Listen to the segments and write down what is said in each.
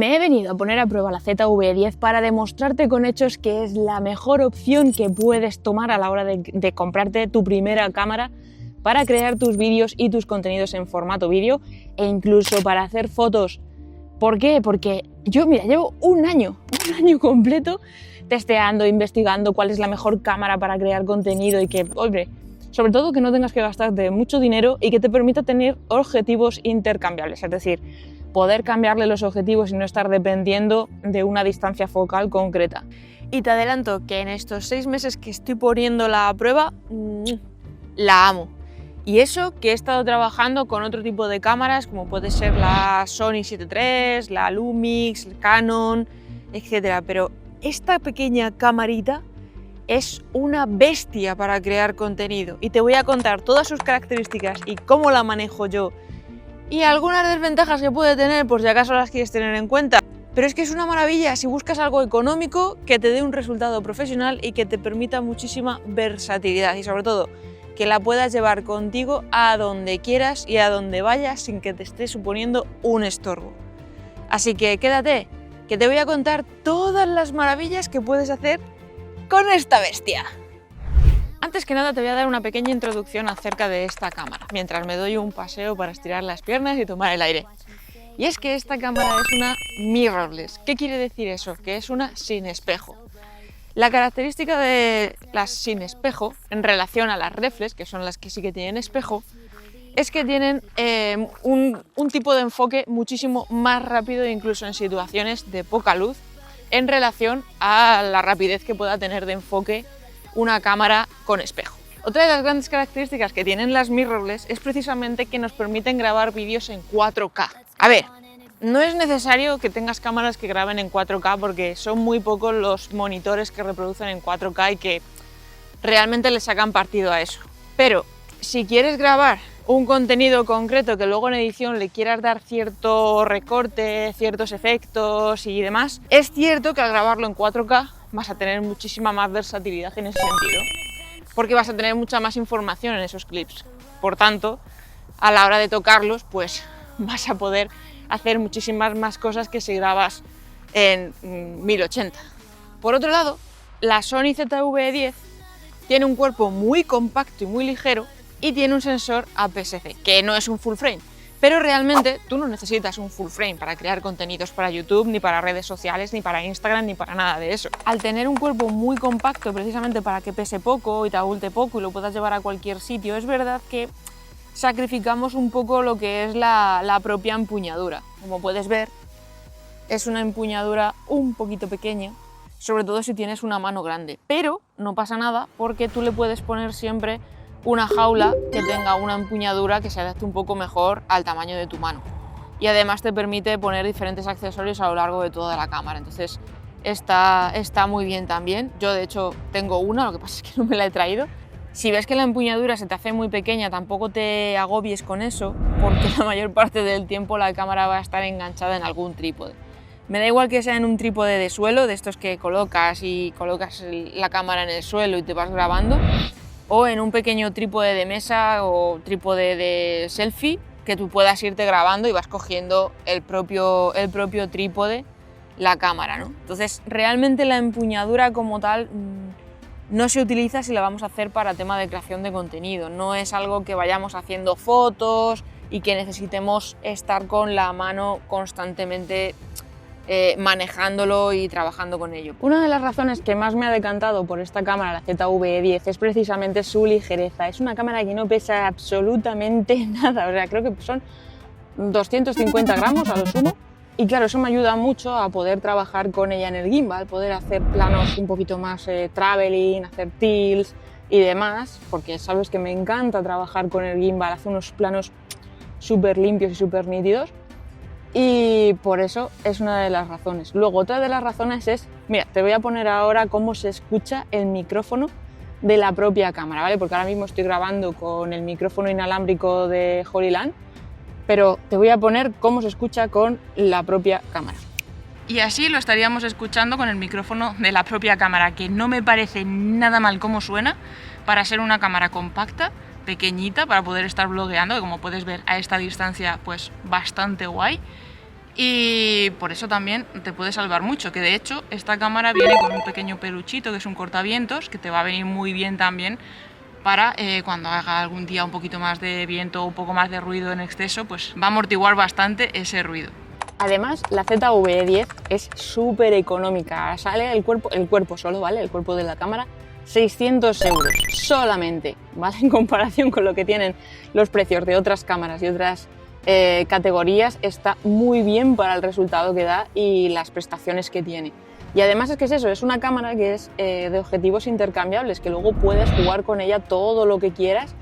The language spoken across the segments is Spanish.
Me he venido a poner a prueba la ZV-10 para demostrarte con hechos que es la mejor opción que puedes tomar a la hora de comprarte tu primera cámara para crear tus vídeos y tus contenidos en formato vídeo e incluso para hacer fotos. ¿Por qué? Porque yo, mira, llevo un año completo testeando, investigando cuál es la mejor cámara para crear contenido y que, hombre, sobre todo que no tengas que gastarte mucho dinero y que te permita tener objetivos intercambiables, es decir, poder cambiarle los objetivos y no estar dependiendo de una distancia focal concreta. Y te adelanto que en estos 6 meses que estoy poniéndola a prueba, la amo. Y eso que he estado trabajando con otro tipo de cámaras, como puede ser la Sony 7 III, la Lumix, el Canon, etc. Pero esta pequeña camarita es una bestia para crear contenido y te voy a contar todas sus características y cómo la manejo yo y algunas desventajas que puede tener por si acaso las quieres tener en cuenta. Pero es que es una maravilla si buscas algo económico que te dé un resultado profesional y que te permita muchísima versatilidad y sobre todo que la puedas llevar contigo a donde quieras y a donde vayas sin que te esté suponiendo un estorbo. Así que quédate, que te voy a contar todas las maravillas que puedes hacer con esta bestia. Antes que nada te voy a dar una pequeña introducción acerca de esta cámara, mientras me doy un paseo para estirar las piernas y tomar el aire. Y es que esta cámara es una mirrorless. ¿Qué quiere decir eso? Que es una sin espejo. La característica de las sin espejo, en relación a las reflex, que son las que sí que tienen espejo, es que tienen un tipo de enfoque muchísimo más rápido, incluso en situaciones de poca luz, en relación a la rapidez que pueda tener de enfoque una cámara con espejo. Otra de las grandes características que tienen las mirrorless es precisamente que nos permiten grabar vídeos en 4K. A ver, no es necesario que tengas cámaras que graben en 4K porque son muy pocos los monitores que reproducen en 4K y que realmente le sacan partido a eso. Pero si quieres grabar un contenido concreto que luego en edición le quieras dar cierto recorte, ciertos efectos y demás, es cierto que al grabarlo en 4K vas a tener muchísima más versatilidad en ese sentido, porque vas a tener mucha más información en esos clips. Por tanto, a la hora de tocarlos, pues vas a poder hacer muchísimas más cosas que si grabas en 1080. Por otro lado, la Sony ZV-10 tiene un cuerpo muy compacto y muy ligero y tiene un sensor APS-C, que no es un full frame, pero realmente tú no necesitas un full frame para crear contenidos para YouTube, ni para redes sociales, ni para Instagram, ni para nada de eso. Al tener un cuerpo muy compacto, precisamente para que pese poco y te abulte poco y lo puedas llevar a cualquier sitio, es verdad que sacrificamos un poco lo que es la propia empuñadura. Como puedes ver, es una empuñadura un poquito pequeña, sobre todo si tienes una mano grande, pero no pasa nada porque tú le puedes poner siempre una jaula que tenga una empuñadura que se adapte un poco mejor al tamaño de tu mano. Y además te permite poner diferentes accesorios a lo largo de toda la cámara, entonces está muy bien también. Yo de hecho tengo una, lo que pasa es que no me la he traído. Si ves que la empuñadura se te hace muy pequeña, tampoco te agobies con eso, porque la mayor parte del tiempo la cámara va a estar enganchada en algún trípode. Me da igual que sea en un trípode de suelo, de estos que colocas la cámara en el suelo y te vas grabando, o en un pequeño trípode de mesa o trípode de selfie que tú puedas irte grabando y vas cogiendo el propio trípode, la cámara, ¿no? Entonces, realmente la empuñadura como tal no se utiliza si la vamos a hacer para tema de creación de contenido. No es algo que vayamos haciendo fotos y que necesitemos estar con la mano constantemente manejándolo y trabajando con ello. Una de las razones que más me ha decantado por esta cámara, la ZV-10, es precisamente su ligereza. Es una cámara que no pesa absolutamente nada, o sea, creo que son 250 gramos a lo sumo. Y claro, eso me ayuda mucho a poder trabajar con ella en el gimbal, poder hacer planos un poquito más traveling, hacer tilts y demás, porque sabes que me encanta trabajar con el gimbal, hace unos planos súper limpios y súper nítidos. Y por eso es una de las razones. Luego, otra de las razones es, mira, te voy a poner ahora cómo se escucha el micrófono de la propia cámara, ¿vale? Porque ahora mismo estoy grabando con el micrófono inalámbrico de HoloLens, pero te voy a poner cómo se escucha con la propia cámara. Y así lo estaríamos escuchando con el micrófono de la propia cámara, que no me parece nada mal cómo suena para ser una cámara compacta, pequeñita, para poder estar blogueando, que como puedes ver a esta distancia, pues bastante guay. y por eso también te puede salvar mucho, que de hecho esta cámara viene con un pequeño peluchito que es un cortavientos, que te va a venir muy bien también para cuando haga algún día un poquito más de viento o un poco más de ruido en exceso, pues va a amortiguar bastante ese ruido. Además, la ZV-10 es súper económica, sale el cuerpo solo, ¿vale? El cuerpo de la cámara, 600 euros solamente, ¿vale? En comparación con lo que tienen los precios de otras cámaras y otras categorías, está muy bien para el resultado que da y las prestaciones que tiene. Y además es que es eso, es una cámara que es de objetivos intercambiables, que luego puedes jugar con ella todo lo que quieras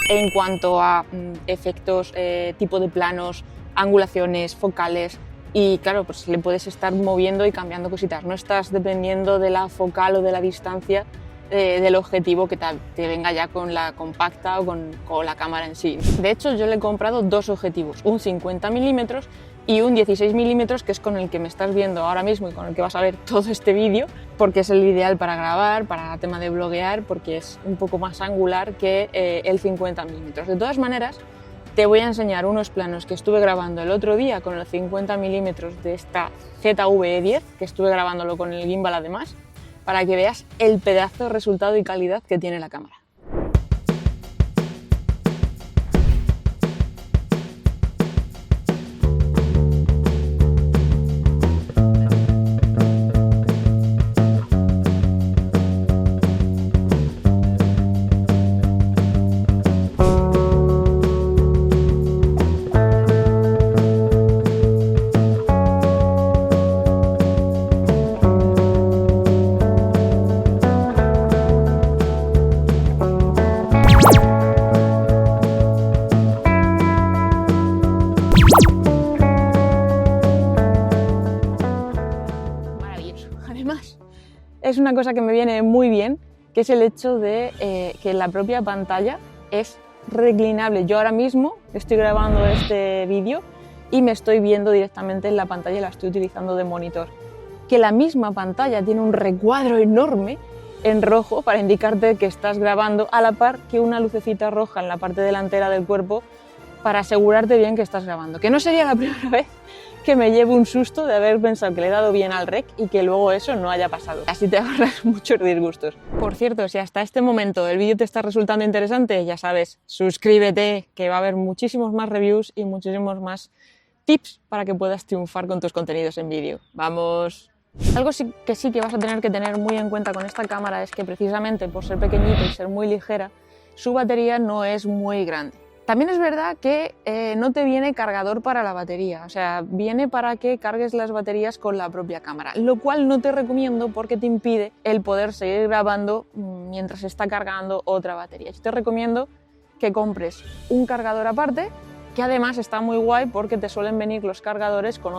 en cuanto a efectos, tipo de planos, angulaciones, focales, y claro, pues le puedes estar moviendo y cambiando cositas, no estás dependiendo de la focal o de la distancia del objetivo que te venga ya con la compacta o con la cámara en sí. De hecho, yo le he comprado dos objetivos, un 50 mm y un 16 mm, que es con el que me estás viendo ahora mismo y con el que vas a ver todo este vídeo, porque es el ideal para grabar, para el tema de bloguear, porque es un poco más angular que el 50 mm. De todas maneras, te voy a enseñar unos planos que estuve grabando el otro día con el 50 mm de esta ZV-10, que estuve grabándolo con el gimbal además, para que veas el pedazo de resultado y calidad que tiene la cámara. Es una cosa que me viene muy bien, que es el hecho de que la propia pantalla es reclinable. Yo ahora mismo estoy grabando este vídeo y me estoy viendo directamente en la pantalla y la estoy utilizando de monitor. Que la misma pantalla tiene un recuadro enorme en rojo para indicarte que estás grabando, a la par que una lucecita roja en la parte delantera del cuerpo para asegurarte bien que estás grabando. Que no sería la primera vez que me llevo un susto de haber pensado que le he dado bien al rec y que luego eso no haya pasado. Así te ahorras muchos disgustos. Por cierto, si hasta este momento el vídeo te está resultando interesante, ya sabes, suscríbete, que va a haber muchísimos más reviews y muchísimos más tips para que puedas triunfar con tus contenidos en vídeo. ¡Vamos! Algo sí que vas a tener que tener muy en cuenta con esta cámara es que precisamente por ser pequeñita y ser muy ligera, su batería no es muy grande. También es verdad que no te viene cargador para la batería, o sea, viene para que cargues las baterías con la propia cámara, lo cual no te recomiendo porque te impide el poder seguir grabando mientras está cargando otra batería. Yo te recomiendo que compres un cargador aparte, que además está muy guay porque te suelen venir los cargadores con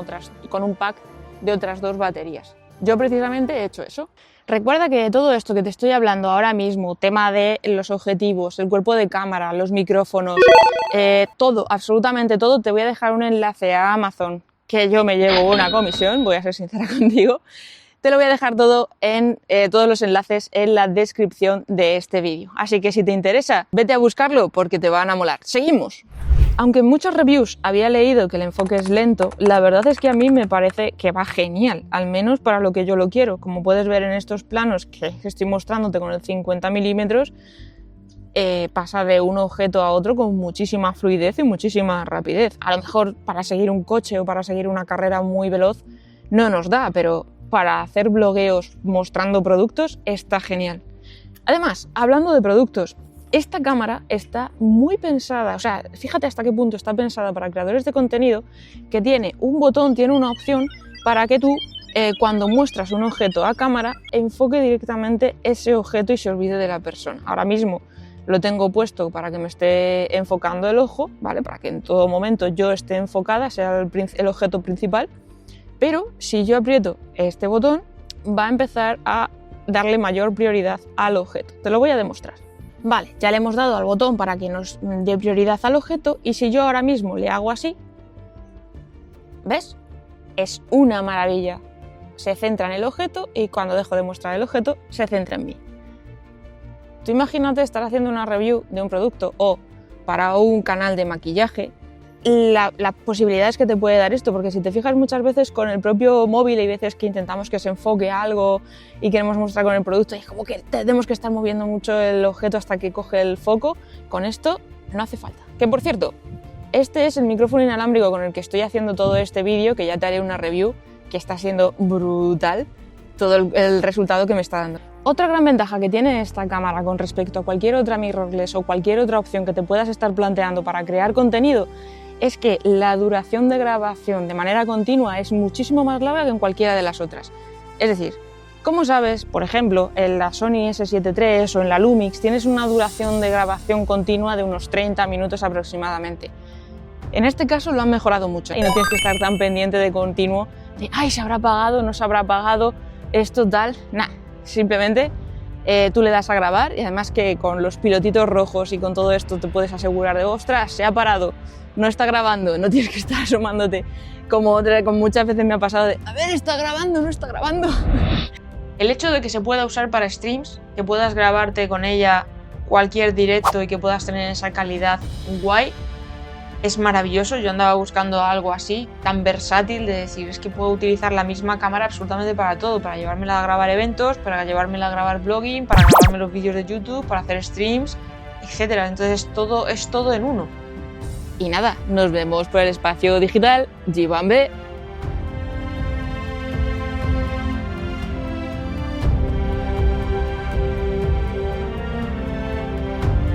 un pack de otras dos baterías. Yo precisamente he hecho eso. Recuerda que de todo esto que te estoy hablando ahora mismo, tema de los objetivos, el cuerpo de cámara, los micrófonos, todo, absolutamente todo, te voy a dejar un enlace a Amazon, que yo me llevo una comisión, voy a ser sincera contigo. Te lo voy a dejar todo en todos los enlaces en la descripción de este vídeo. Así que si te interesa, vete a buscarlo porque te van a molar. ¡Seguimos! Aunque en muchos reviews había leído que el enfoque es lento, la verdad es que a mí me parece que va genial, al menos para lo que yo lo quiero. Como puedes ver en estos planos que estoy mostrándote con el 50 mm, pasa de un objeto a otro con muchísima fluidez y muchísima rapidez. A lo mejor para seguir un coche o para seguir una carrera muy veloz no nos da, pero para hacer blogueos mostrando productos está genial. Además, hablando de productos, esta cámara está muy pensada, o sea, fíjate hasta qué punto está pensada para creadores de contenido, que tiene un botón, tiene una opción para que tú, cuando muestras un objeto a cámara, enfoque directamente ese objeto y se olvide de la persona. Ahora mismo lo tengo puesto para que me esté enfocando el ojo, ¿vale? Para que en todo momento yo esté enfocada, sea el objeto principal, pero si yo aprieto este botón, va a empezar a darle mayor prioridad al objeto. Te lo voy a demostrar. Vale, ya le hemos dado al botón para que nos dé prioridad al objeto y si yo ahora mismo le hago así, ¿ves? Es una maravilla. Se centra en el objeto y cuando dejo de mostrar el objeto, se centra en mí. Tú imagínate estar haciendo una review de un producto o para un canal de maquillaje las posibilidades que te puede dar esto, porque si te fijas muchas veces con el propio móvil hay veces que intentamos que se enfoque algo y queremos mostrar con el producto y es como que tenemos que estar moviendo mucho el objeto hasta que coge el foco. Con esto no hace falta. Que por cierto, este es el micrófono inalámbrico con el que estoy haciendo todo este vídeo, que ya te haré una review, que está siendo brutal todo el resultado que me está dando. Otra gran ventaja que tiene esta cámara con respecto a cualquier otra mirrorless o cualquier otra opción que te puedas estar planteando para crear contenido es que la duración de grabación de manera continua es muchísimo más larga que en cualquiera de las otras. Es decir, como sabes, por ejemplo, en la Sony S7 III o en la Lumix tienes una duración de grabación continua de unos 30 minutos aproximadamente. En este caso lo han mejorado mucho y no tienes que estar tan pendiente de continuo de ¡ay, se habrá apagado, no se habrá apagado, esto tal! Nah, simplemente tú le das a grabar y además que con los pilotitos rojos y con todo esto te puedes asegurar de ¡ostras, se ha parado! No está grabando, no tienes que estar asomándote como muchas veces me ha pasado de a ver, está grabando, no está grabando. El hecho de que se pueda usar para streams, que puedas grabarte con ella cualquier directo y que puedas tener esa calidad guay, es maravilloso. Yo andaba buscando algo así, tan versátil, de decir, es que puedo utilizar la misma cámara absolutamente para todo, para llevármela a grabar eventos, para llevármela a grabar blogging, para grabarme los vídeos de YouTube, para hacer streams, etc. Entonces todo es todo en uno. Y nada, nos vemos por el espacio digital. Jibambe.